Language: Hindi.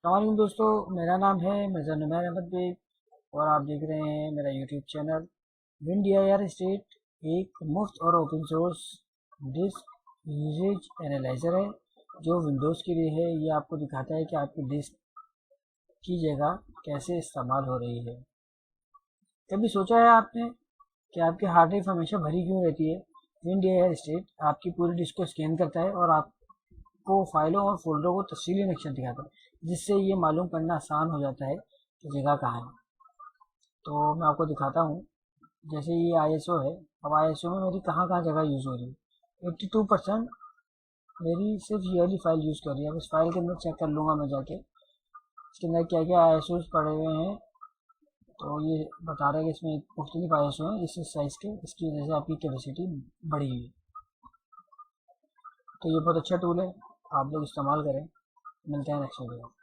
अस्सलाम दोस्तों, मेरा नाम है मिर्ज़ा नुमैर अहमद बेग और आप देख रहे हैं मेरा यूट्यूब चैनल विंडीआईआर स्टेट। एक मुफ्त और open source disk usage analyser है जो विंडोज़ के लिए है। ये आपको दिखाता है कि आपकी डिस्क की जगह कैसे इस्तेमाल हो रही है। कभी सोचा है आपने कि आपकी हार्ड ड्राइव हमेशा भरी क्यों रहती है? विंडीआईआर स्टेट आपकी पूरी डिस्क को स्कैन करता है और आपको फाइलों और फोल्डरों को तफसीली नक्शा दिखाता है, जिससे ये मालूम करना आसान हो जाता है कि जगह कहाँ है। तो मैं आपको दिखाता हूँ। जैसे ये आईएसओ है, अब आईएसओ में मेरी कहाँ कहाँ जगह यूज़ हो रही है। 82% मेरी सिर्फ ये वाली फाइल यूज़ कर रही है। अब इस फाइल के अंदर चेक कर लूँगा मैं जाके इसके अंदर क्या क्या आईएसओ पड़े हुए हैं। तो ये बता रहा है कि इसमें मुख्तलिफ आईएसओ हैं इस साइज़ के, इसकी वजह से आपकी कैपेसिटी बढ़ी हुई है। तो ये बहुत अच्छा टूल है, आप लोग इस्तेमाल करें। मिलते हैं नेक्स्ट वीडियो में।